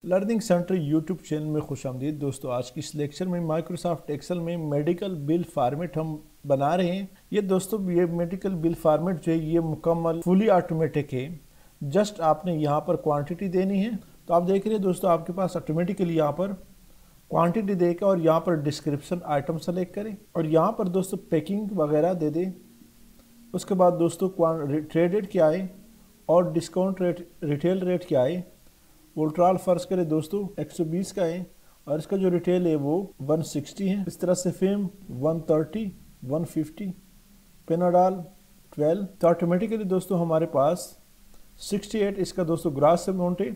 Learning centre YouTube channel में खुशामदीद दोस्तों। आज की इस लेक्चर में माइक्रोसॉफ्ट एक्सेल में मेडिकल बिल फॉर्मेट हम बना रहे हैं। ये दोस्तों ये मेडिकल बिल फॉर्मेट जो है ये मुकम्मल फुली ऑटोमेटिक है। जस्ट आपने यहाँ पर क्वांटिटी देनी है। तो आप देख रहे हैं दोस्तों आपके पास ऑटोमेटिकली यहाँ पर क्वांटिटी देकर और यहाँ पर डिस्क्रिप्शन आइटम सेलेक्ट करें और यहाँ पर दोस्तों पैकिंग वगैरह दे दें। उसके बाद दोस्तों ट्रेड रेट क्या है और डिस्काउंट रेट रिटेल रेट क्या है। वोल्ट्राल फर्ज करें दोस्तों 120 का है और इसका जो रिटेल है वो 160 है। इस तरह से फेम 130, 150, पेनाडाल 12। तो ऑटोमेटिकली दोस्तों हमारे पास 68 इसका दोस्तों ग्रास अमाउंट है।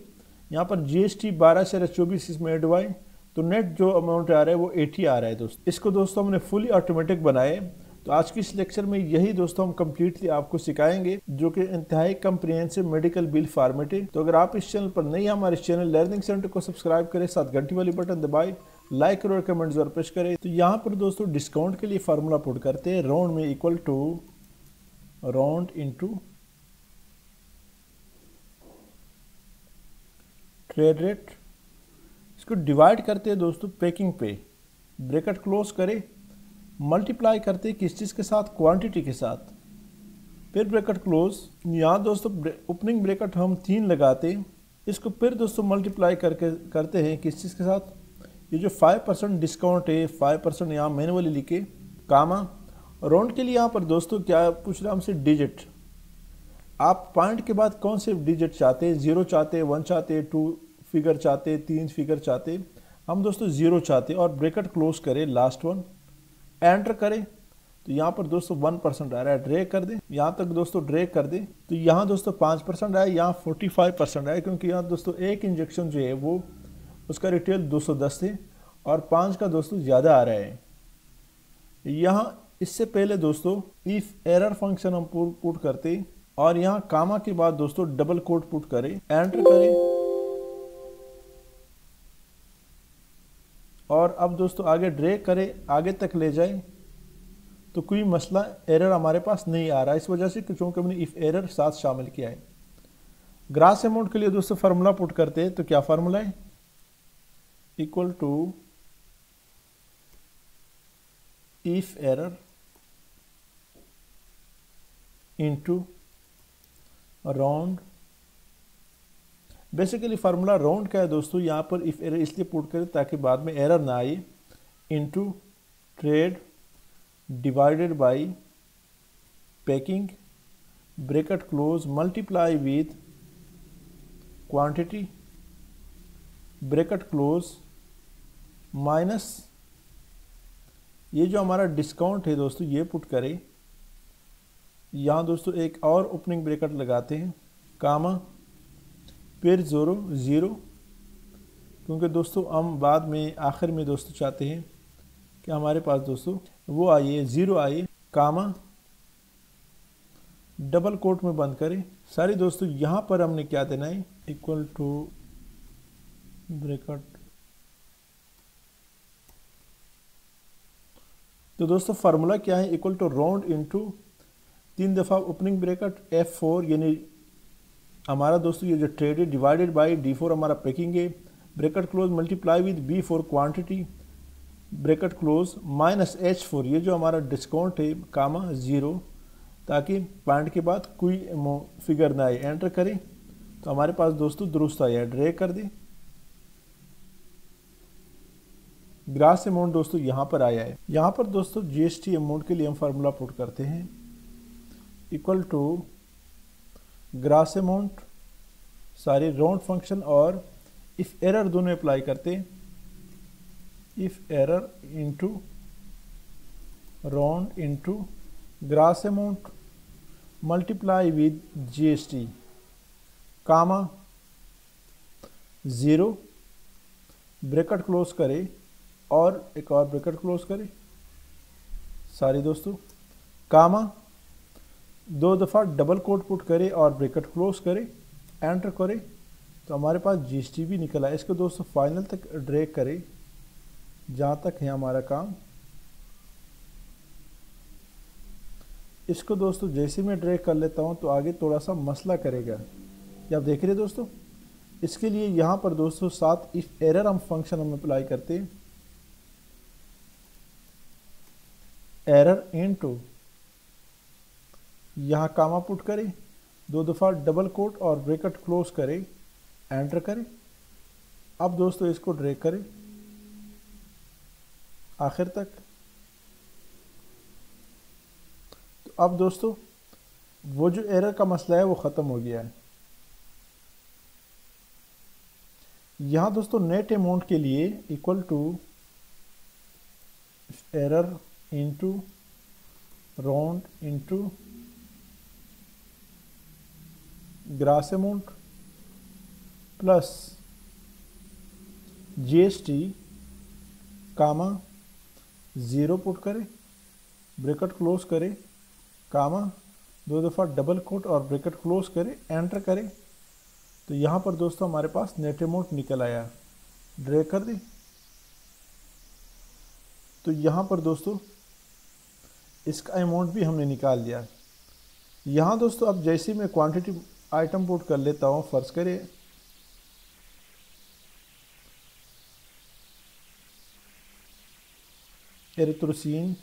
यहाँ पर जीएसटी 12/24 इसमें ऐड हुआ है तो नेट जो अमाउंट आ रहा है वो 80 आ रहा है दोस्तों। इसको दोस्तों हमने फुली ऑटोमेटिक बनाए। तो आज की इस लेक्चर में यही दोस्तों हम कंप्लीटली आपको सिखाएंगे जो कि इंतहाई कम्प्रिहेंसिव मेडिकल बिल फॉर्मेट है। तो अगर आप इस चैनल पर नहीं हमारे चैनल लर्निंग सेंटर को सब्सक्राइब करें, साथ घंटी वाली बटन दबाएं, लाइक करो और कमेंट जरूर प्रेस करें। तो यहाँ पर दोस्तों डिस्काउंट के लिए फार्मूला पुट करते हैं। राउंड में equal to round into trade rate. इसको डिवाइड करते हैं दोस्तों पैकिंग पे, ब्रैकेट क्लोज करें, मल्टीप्लाई करते हैं किस चीज़ के साथ, क्वांटिटी के साथ, फिर ब्रैकेट क्लोज। यहाँ दोस्तों ओपनिंग ब्रैकेट हम 3 लगाते हैं। इसको फिर दोस्तों मल्टीप्लाई करते हैं किस चीज़ के साथ, ये जो 5% डिस्काउंट है 5% यहाँ मैनुअली लिखे, कामा। राउंड के लिए यहाँ पर दोस्तों क्या पूछ रहा हमसे, डिजिट। आप पॉइंट के बाद कौन से डिजिट चाहते हैं, 0 चाहते हैं, 1 चाहते हैं, 2 फिगर चाहते हैं, 3 फिगर चाहते हैं। हम दोस्तों 0 चाहते हैं और ब्रैकेट क्लोज करें, लास्ट वन एंटर करें। तो यहाँ पर दोस्तों 1% आ रहा है, ड्रैग कर दें, यहाँ तक दोस्तों ड्रैग कर दें। तो यहाँ दोस्तों 5% आया, यहाँ 45% आया क्योंकि यहाँ दोस्तों एक इंजेक्शन जो है वो उसका रिटेल 210 है और 5 का दोस्तों ज़्यादा आ रहा है। यहाँ इससे पहले दोस्तों इफ एरर फंक्शन हम पुट करते और यहाँ कामा के बाद दोस्तों डबल कोट पुट करें, एंटर करें और अब दोस्तों आगे ड्रैग करें, आगे तक ले जाएं। तो कोई मसला एरर हमारे पास नहीं आ रहा है इस वजह से क्योंकि हमने इफ एरर साथ शामिल किया है। ग्रास अमाउंट के लिए दोस्तों फार्मूला पुट करते हैं। तो क्या फार्मूला है, equal to if error into round. Basically formula round का है दोस्तों, यहाँ पर इफ एरर इसलिए पुट करें ताकि बाद में एरर ना आए, into trade divided by packing bracket close multiply with quantity bracket close minus ये जो हमारा डिस्काउंट है दोस्तों ये पुट करें। यहाँ दोस्तों एक और ओपनिंग ब्रैकेट लगाते हैं, कामा, फिर 0 क्योंकि दोस्तों हम बाद में आखिर में दोस्तों चाहते हैं कि हमारे पास दोस्तों वो आइए 0 आइए, कामा, डबल कोट में बंद करें सारी दोस्तों। यहाँ पर हमने क्या देना है, इक्वल टू ब्रैकेट। तो दोस्तों फार्मूला क्या है, इक्वल टू राउंड इनटू 3 दफ़ा ओपनिंग ब्रैकेट F4 यानी हमारा दोस्तों ये जो ट्रेड है डिवाइडेड बाय D4 हमारा पैकिंग है, bracket close multiply with B4 quantity bracket close minus H4 ये जो हमारा डिस्काउंट है, कामा 0 ताकि पॉइंट के बाद कोई फिगर ना आए, एंटर करें। तो हमारे पास दोस्तों दुरुस्त आया, ड्रैग कर दें, ग्रास अमाउंट दोस्तों यहाँ पर आया है। यहाँ पर दोस्तों जीएसटी अमाउंट के लिए हम फार्मूला पुट करते हैं, इक्वल टू ग्रास अमाउंट सारे राउंड फंक्शन और इफ एरर दोनों अप्लाई करते हैं, if error into round into gross amount multiply with GST, comma 0 bracket close करें और एक और ब्रैकेट क्लोज करें सारी दोस्तों, कामा 2 दफ़ा डबल कोट पुट करें और ब्रैकेट क्लोज करें, एंटर करें। तो हमारे पास जीएसटी भी निकला है। इसको दोस्तों फाइनल तक ड्रैग करें जहाँ तक है हमारा काम। इसको दोस्तों जैसे मैं ड्रैग कर लेता हूँ तो आगे थोड़ा सा मसला करेगा। ये आप देख रहे हैं दोस्तों, इसके लिए यहाँ पर दोस्तों साथ इफ एरर हम फंक्शन हम अप्लाई करते हैं, एरर इनटू, यहाँ कामा पुट करें, 2 दफ़ा डबल कोट और ब्रैकेट क्लोज करें, एंटर करें। अब दोस्तों इसको ड्रैग करें आखिर तक। तो अब दोस्तों वो जो एरर का मसला है वो ख़त्म हो गया है। यहाँ दोस्तों नेट अमाउंट के लिए equal to error into round into gross amount plus GST comma 0 put करें, ब्रैकेट क्लोज करें, कामा 2 दफ़ा डबल कोट और ब्रैकेट क्लोज करें, एंटर करें। तो यहाँ पर दोस्तों हमारे पास नेट अमाउंट निकल आया। ड्रैग कर दें तो यहाँ पर दोस्तों इसका अमाउंट भी हमने निकाल लिया। यहाँ दोस्तों अब जैसे मैं क्वांटिटी आइटम पुट कर लेता हूँ, फर्ज करें एरिथ्रोसिन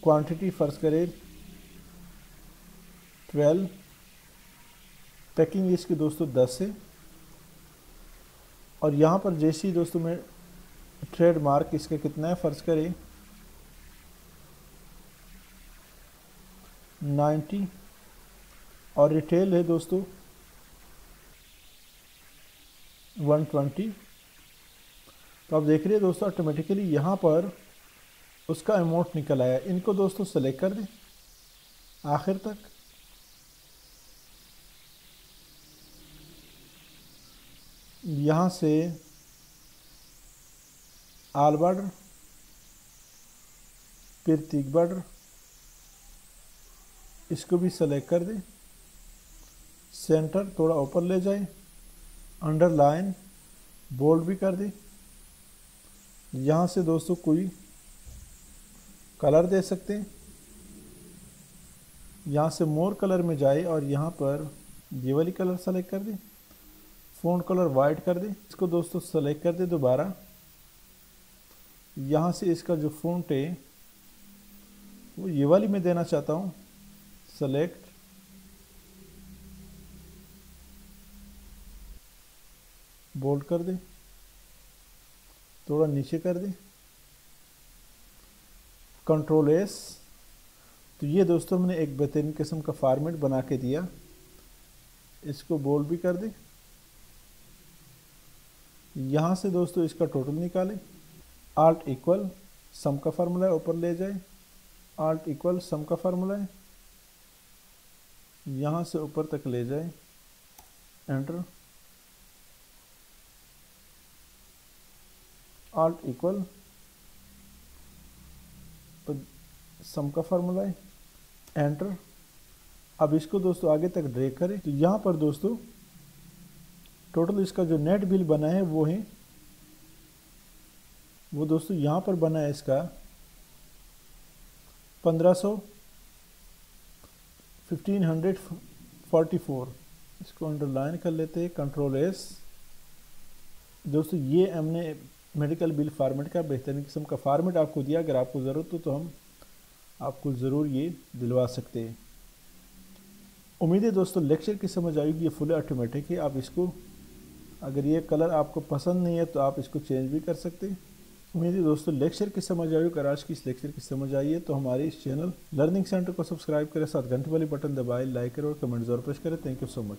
क्वांटिटी फर्ज करें 12, पैकिंग इसकी दोस्तों 10 है। और यहाँ पर जैसे ही दोस्तों मैं ट्रेडमार्क इसका कितना है फर्ज करें 90 और रिटेल है दोस्तों 120। तो आप देख रहे हैं दोस्तों ऑटोमेटिकली यहाँ पर उसका अमाउंट निकल आया। इनको दोस्तों सेलेक्ट कर दें आखिर तक। यहाँ से आल बॉर्डर, फिर थिक बॉर्डर, इसको भी सेलेक्ट कर दें। सेंटर थोड़ा ऊपर ले जाए, अंडरलाइन बोल्ड भी कर दें। यहाँ से दोस्तों कोई कलर दे सकते हैं, यहाँ से मोर कलर में जाए और यहाँ पर ये वाली कलर सेलेक्ट कर दें, फ़ॉन्ट कलर वाइट कर दें। इसको दोस्तों सेलेक्ट कर दें दोबारा। यहाँ से इसका जो फ़ॉन्ट है वो ये वाली मैं देना चाहता हूँ, सेलेक्ट, बोल्ड कर दें, थोड़ा नीचे कर दें, कंट्रोल एस। तो ये दोस्तों मैंने एक बेहतरीन किस्म का फॉर्मेट बना के दिया। इसको बोल्ड भी कर दें। यहाँ से दोस्तों इसका टोटल निकालें, आल्ट इक्वल सम का फार्मूला है ऊपर ले जाए, आल्ट इक्वल सम का फार्मूला है यहाँ से ऊपर तक ले जाए, एंटर, आल्ट इक्वल तो सम का फार्मूला है, एंटर। अब इसको दोस्तों आगे तक ड्रैग करें। तो यहाँ पर दोस्तों टोटल इसका जो नेट बिल बना है वो है, वो दोस्तों यहाँ पर बना है इसका 1544। इसको अंडरलाइन कर लेते हैं, कंट्रोल एस। दोस्तों ये हमने मेडिकल बिल फार्मेट का बेहतरीन किस्म का फार्मेट आपको दिया। अगर आपको ज़रूरत हो तो हम आपको ज़रूर ये दिलवा सकते हैं। उम्मीद है दोस्तों लेक्चर की समझ आएगी। ये फुल ऑटोमेटिक है। आप इसको, अगर ये कलर आपको पसंद नहीं है तो आप इसको चेंज भी कर सकते हैं। उम्मीद है दोस्तों लेक्चर की समझ आई। अगर आज की इस लेक्चर की समझ आई है तो हमारे इस चैनल लर्निंग सेंटर को सब्सक्राइब करें, साथ घंटे वाली बटन दबाएं, लाइक करें और कमेंट जरूर प्रेस करें। Thank you so much.